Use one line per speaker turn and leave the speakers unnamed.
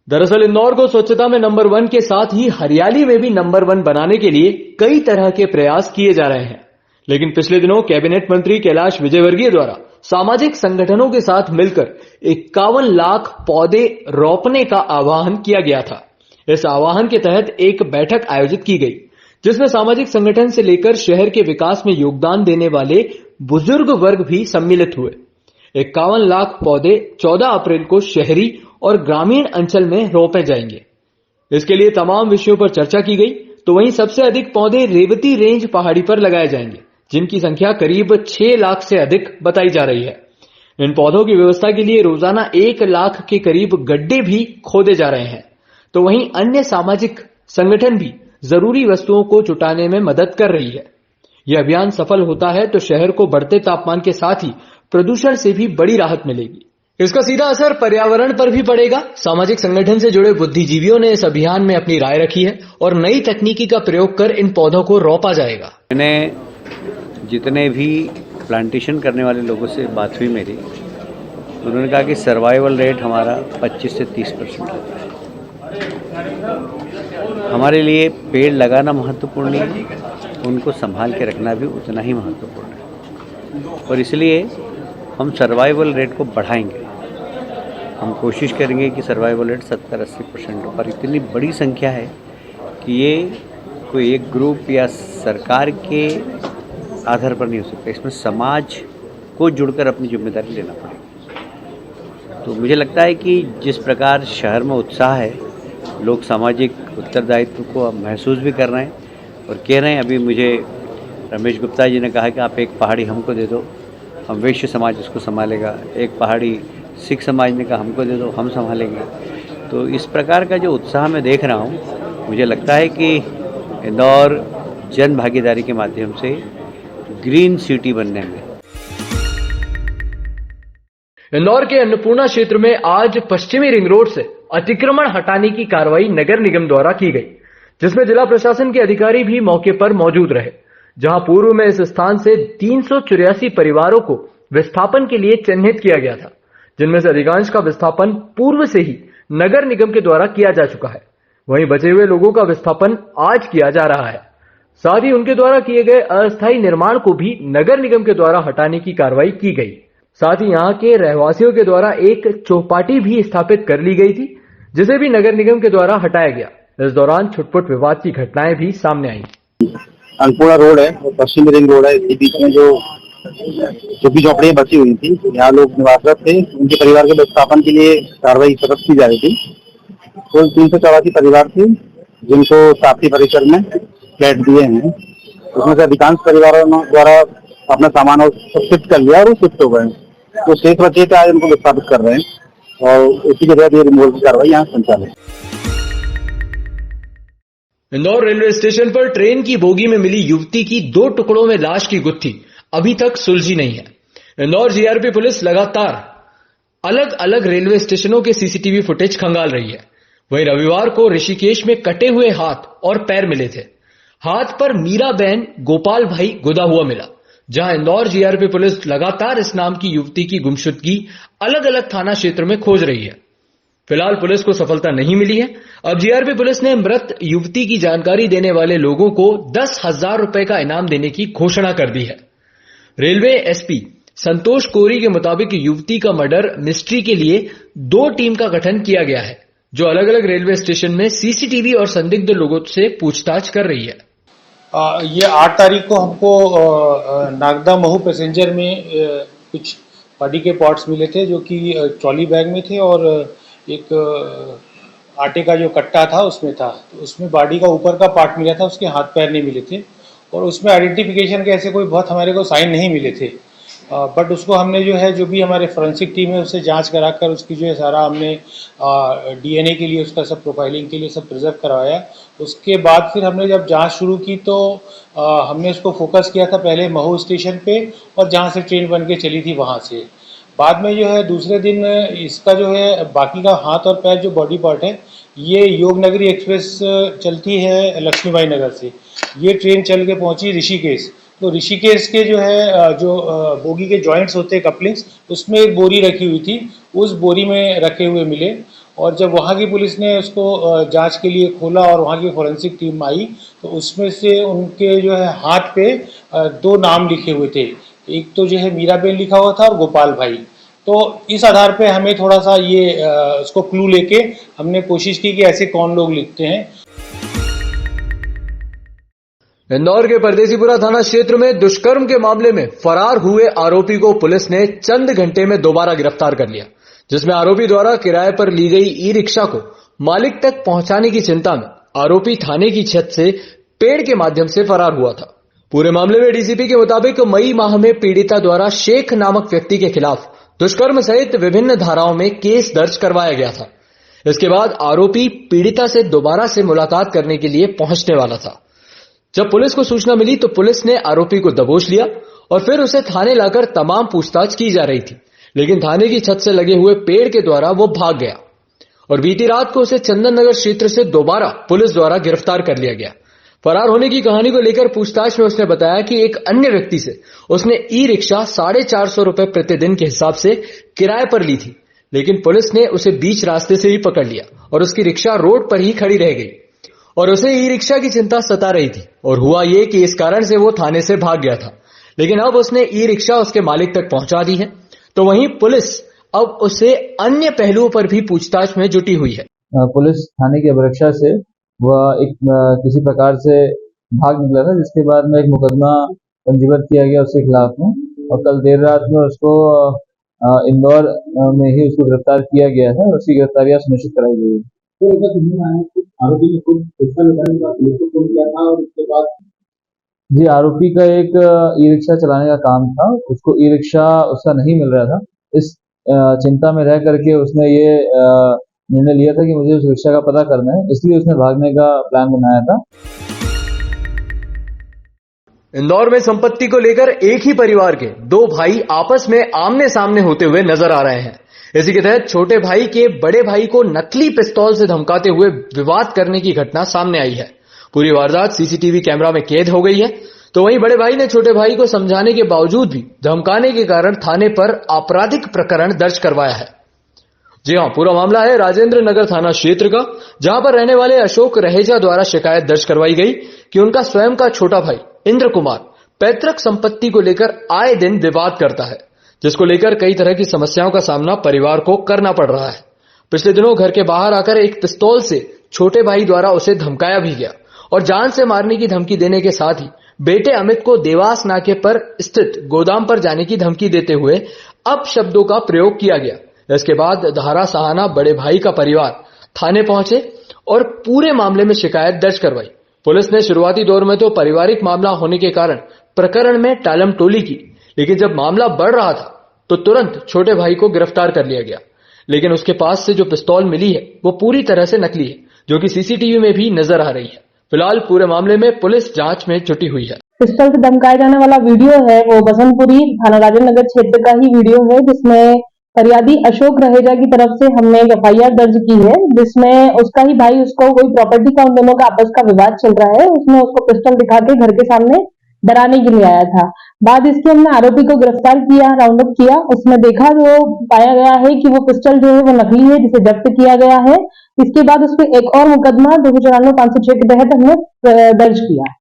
दरअसल इंदौर को स्वच्छता में नंबर 1 के साथ ही हरियाली में भी नंबर 1 बनाने के लिए कई तरह के प्रयास किए जा रहे हैं। लेकिन पिछले दिनों कैबिनेट मंत्री कैलाश विजयवर्गीय द्वारा सामाजिक संगठनों के साथ मिलकर 51 लाख पौधे रोपने का आह्वान किया गया था। इस आह्वान के तहत एक बैठक आयोजित की गई, जिसमें सामाजिक संगठन से लेकर शहर के विकास में योगदान देने वाले बुजुर्ग वर्ग भी सम्मिलित हुए। 51 लाख पौधे 14 अप्रैल को शहरी और ग्रामीण अंचल में रोपे जाएंगे। इसके लिए तमाम विषयों पर चर्चा की गई। तो वहीं सबसे अधिक पौधे रेवती रेंज पहाड़ी पर लगाए जाएंगे, जिनकी संख्या करीब 6 लाख से अधिक बताई जा रही है। इन पौधों की व्यवस्था के लिए रोजाना 1 लाख के करीब गड्ढे भी खोदे जा रहे हैं। तो वहीं अन्य सामाजिक संगठन भी जरूरी वस्तुओं को जुटाने में मदद कर रही है। यह अभियान सफल होता है तो शहर को बढ़ते तापमान के साथ ही प्रदूषण से भी बड़ी राहत मिलेगी। इसका सीधा असर पर्यावरण पर भी पड़ेगा। सामाजिक संगठन से जुड़े बुद्धिजीवियों ने इस अभियान में अपनी राय रखी है और नई तकनीकी का प्रयोग कर इन पौधों को रोपा जाएगा।
मैंने जितने भी प्लांटेशन करने वाले लोगों से बात हुई मेरी, उन्होंने कहा कि सर्वाइवल रेट हमारा 25 से 30% होता है। हमारे लिए पेड़ लगाना महत्वपूर्ण है, उनको संभाल के रखना भी उतना ही महत्वपूर्ण है और इसलिए हम सर्वाइवल रेट को बढ़ाएंगे। हम कोशिश करेंगे कि सर्वाइवल रेट 70-80% हो, पर इतनी बड़ी संख्या है कि ये कोई एक ग्रुप या सरकार के आधार पर नहीं हो सकता। इसमें समाज को जुड़कर अपनी जिम्मेदारी लेना पड़ेगा। तो मुझे लगता है कि जिस प्रकार शहर में उत्साह है, लोग सामाजिक उत्तरदायित्व को महसूस भी कर रहे हैं और कह रहे हैं। अभी मुझे रमेश गुप्ता जी ने कहा कि आप एक पहाड़ी हमको दे दो, हम वैश्य समाज उसको संभालेगा। एक पहाड़ी सिख समाज ने कहा हमको दे दो, हम संभालेंगे। तो इस प्रकार का जो उत्साह मैं देख रहा हूँ, मुझे लगता है कि इंदौर जन भागीदारी के माध्यम से ग्रीन सिटी बनने में।
इंदौर के अन्नपूर्णा क्षेत्र में आज पश्चिमी रिंग रोड से अतिक्रमण हटाने की कार्रवाई नगर निगम द्वारा की गई, जिसमें जिला प्रशासन के अधिकारी भी मौके पर मौजूद रहे। जहां पूर्व में इस स्थान से 384 परिवारों को विस्थापन के लिए चिन्हित किया गया था, जिनमें से अधिकांश का विस्थापन पूर्व से ही नगर निगम के द्वारा किया जा चुका है। वहीं बचे हुए लोगों का विस्थापन आज किया जा रहा है। साथ ही उनके द्वारा किए गए अस्थायी निर्माण को भी नगर निगम के द्वारा हटाने की कार्रवाई की गई। साथ ही यहाँ के रहवासियों के द्वारा एक चौपाटी भी स्थापित कर ली गई थी, जिसे भी नगर निगम के द्वारा हटाया गया। इस दौरान छुटपुट विवाद की घटनाएं भी सामने आई।
अन्नपूर्णा रोड है और पश्चिमी रिंग रोड है, इसके बीच में जो झुग्गी झोपड़ियां बची हुई थी, यहाँ लोग निवासरत थे। उनके परिवार के विस्थापन के लिए कार्रवाई सतत की जा रही थी। कुल 384 परिवार थे, जिनको ताप्ती परिसर में फ्लैट दिए हैं। उसमें से अधिकांश परिवारों द्वारा अपना सामान और शिफ्ट कर लिया और वो शिफ्ट हो गए। तो शेष बचे थे, आज उनको विस्थापित कर रहे हैं और इसी के तहत ये रिमूवल की कार्रवाई यहाँ संचालित।
इंदौर रेलवे स्टेशन पर ट्रेन की बोगी में मिली युवती की 2 टुकड़ों में लाश की गुत्थी अभी तक सुलझी नहीं है। इंदौर जीआरपी पुलिस लगातार अलग अलग रेलवे स्टेशनों के सीसीटीवी फुटेज खंगाल रही है। वहीं रविवार को ऋषिकेश में कटे हुए हाथ और पैर मिले थे। हाथ पर मीराबेन गोपाल भाई गुदा हुआ मिला। जहां इंदौर जीआरपी पुलिस लगातार इस नाम की युवती की गुमशुदगी अलग अलग थाना क्षेत्र में खोज रही है। फिलहाल पुलिस को सफलता नहीं मिली है। अब जीआरपी पुलिस ने मृत युवती की जानकारी देने वाले लोगों को 10,000 रुपए का इनाम देने की घोषणा कर दी है। रेलवे एसपी संतोष कोरी के मुताबिक युवती का मर्डर मिस्ट्री के लिए 2 टीम का गठन किया गया है, जो अलग अलग रेलवे स्टेशन में सीसीटीवी और संदिग्ध लोगों से पूछताछ कर रही है।
ये 8 तारीख को हमको नागदा महू पैसेंजर में कुछ पार्टी के पॉट्स मिले थे, जो कि ट्रॉली बैग में थे और एक आटे का जो कट्टा था उसमें था। तो उसमें बॉडी का ऊपर का पार्ट मिला था, उसके हाथ पैर नहीं मिले थे और उसमें आइडेंटिफिकेशन के ऐसे कोई बहुत हमारे को साइन नहीं मिले थे। बट उसको हमने जो है, जो भी हमारे फोरेंसिक टीम है, उससे जांच कराकर उसकी जो है सारा हमने डीएनए के लिए उसका सब प्रोफाइलिंग के लिए सब प्रिजर्व करवाया। उसके बाद फिर हमने जब जांच शुरू की तो हमने उसको फोकस किया था पहले महू स्टेशन पे और जहाँ से ट्रेन बन के चली थी वहाँ से। बाद में जो है दूसरे दिन इसका जो है बाकी का हाथ और पैर जो बॉडी पार्ट है, ये योगनगरी एक्सप्रेस चलती है लक्ष्मीबाई नगर से। ये ट्रेन चल के पहुंची ऋषिकेश। तो ऋषिकेश के जो है जो बोगी के जॉइंट्स होते हैं कपलिंग्स, उसमें एक बोरी रखी हुई थी, उस बोरी में रखे हुए मिले और जब वहाँ की पुलिस ने उसको जांच के लिए खोला और वहाँ की फॉरेंसिक टीम आई तो उसमें से उनके जो है हाथ पे 2 नाम लिखे हुए थे। एक तो जो है मीराबेन लिखा हुआ था और गोपाल भाई। तो इस आधार पे हमें थोड़ा सा ये उसको क्लू लेके हमने कोशिश की कि ऐसे कौन लोग लिखते हैं।
इंदौर के परदेसीपुरा थाना क्षेत्र में दुष्कर्म के मामले में फरार हुए आरोपी को पुलिस ने चंद घंटे में दोबारा गिरफ्तार कर लिया, जिसमें आरोपी द्वारा किराए पर ली गई ई रिक्शा को मालिक तक पहुंचाने की चिंता में आरोपी थाने की छत से पेड़ के माध्यम से फरार हुआ था। पूरे मामले में डीसीपी के मुताबिक मई माह में पीड़िता द्वारा शेख नामक व्यक्ति के खिलाफ दुष्कर्म सहित विभिन्न धाराओं में केस दर्ज करवाया गया था। इसके बाद आरोपी पीड़िता से दोबारा से मुलाकात करने के लिए पहुंचने वाला था। जब पुलिस को सूचना मिली तो पुलिस ने आरोपी को दबोच लिया और फिर उसे थाने लाकर तमाम पूछताछ की जा रही थी, लेकिन थाने की छत से लगे हुए पेड़ के द्वारा वो भाग गया और बीती रात को उसे चंदन नगर क्षेत्र से दोबारा पुलिस द्वारा गिरफ्तार कर लिया गया। फरार होने की कहानी को लेकर पूछताछ में उसने बताया कि एक अन्य व्यक्ति से उसने ई रिक्शा 450 रुपए प्रतिदिन के हिसाब से किराए पर ली थी, लेकिन पुलिस ने उसे बीच रास्ते से ही पकड़ लिया और उसकी रिक्शा रोड पर ही खड़ी रह गई और उसे ई रिक्शा की चिंता सता रही थी। और हुआ ये कि इस कारण से वो थाने से भाग गया था, लेकिन अब उसने ई रिक्शा उसके मालिक तक पहुंचा दी है। तो वहीं पुलिस अब उसे अन्य पहलुओं पर भी पूछताछ में जुटी हुई है।
पुलिस थाने की अभिरक्षा से वह एक किसी प्रकार से भाग निकला था, जिसके बाद में एक मुकदमा पंजीबद्ध किया गया उसके खिलाफ में और कल देर रात में उसको इंदौर में ही उसको गिरफ्तार किया गया है और उसकी गिरफ्तारियां सुनिश्चित कराई गई है। तो आरोपी ने खुद पिस्टल निकालने का पुलिस को फोन किया था और उसके बाद जी आरोपी का एक ई रिक्शा चलाने का काम था, उसको ई रिक्शा उसका नहीं मिल रहा था। इस चिंता में रह करके उसने ये निर्णय लिया था कि मुझे उस रिक्शा का पता करना है, इसलिए उसने भागने का प्लान बनाया था।
इंदौर में संपत्ति को लेकर एक ही परिवार के 2 भाई आपस में आमने सामने होते हुए नजर आ रहे हैं। इसी के तहत छोटे भाई के बड़े भाई को नकली पिस्तौल से धमकाते हुए विवाद करने की घटना सामने आई है। पूरी वारदात सीसीटीवी कैमरा में कैद हो गई है। तो वहीं बड़े भाई ने छोटे भाई को समझाने के बावजूद भी धमकाने के कारण थाने पर आपराधिक प्रकरण दर्ज करवाया है। जी हां, पूरा मामला है राजेंद्र नगर थाना क्षेत्र का, जहां पर रहने वाले अशोक रहेजा द्वारा शिकायत दर्ज करवाई गई कि उनका स्वयं का छोटा भाई इंद्र कुमार पैतृक संपत्ति को लेकर आए दिन विवाद करता है, जिसको लेकर कई तरह की समस्याओं का सामना परिवार को करना पड़ रहा है। पिछले दिनों घर के बाहर आकर एक पिस्तौल से छोटे भाई द्वारा उसे धमकाया भी गया और जान से मारने की धमकी देने के साथ ही बेटे अमित को देवास नाके पर स्थित गोदाम पर जाने की धमकी देते हुए अपशब्दों का प्रयोग किया गया। इसके बाद धारा सहाना बड़े भाई का परिवार थाने पहुंचे और पूरे मामले में शिकायत दर्ज करवाई। पुलिस ने शुरुआती दौर में तो पारिवारिक मामला होने के कारण प्रकरण में टालम टोली की, लेकिन जब मामला बढ़ रहा था तो तुरंत छोटे भाई को गिरफ्तार कर लिया गया। लेकिन उसके पास से जो पिस्तौल मिली है वो पूरी तरह से नकली है, जो कि सीसीटीवी में भी नजर आ रही है। फिलहाल पूरे मामले में पुलिस जांच में जुटी हुई है।
पिस्तौल से धमकाए जाने वाला वीडियो है वो बसंतपुरी थाना राजेंद्र नगर क्षेत्र का ही वीडियो है, जिसमें फरियादी अशोक रहेजा की तरफ से हमने एक एफआईआर दर्ज की है, जिसमें उसका ही भाई उसको कोई प्रॉपर्टी का उन दोनों का आपस का विवाद चल रहा है, उसने उसको पिस्टल दिखा के घर के सामने डराने के लिए आया था। बाद इसके हमने आरोपी को गिरफ्तार किया, राउंड अप किया, उसमें देखा जो पाया गया है कि वो पिस्टल जो है वो नकली है, जिसे जब्त किया गया है। इसके बाद उस पर एक और मुकदमा 294 506 के तहत हमने दर्ज किया।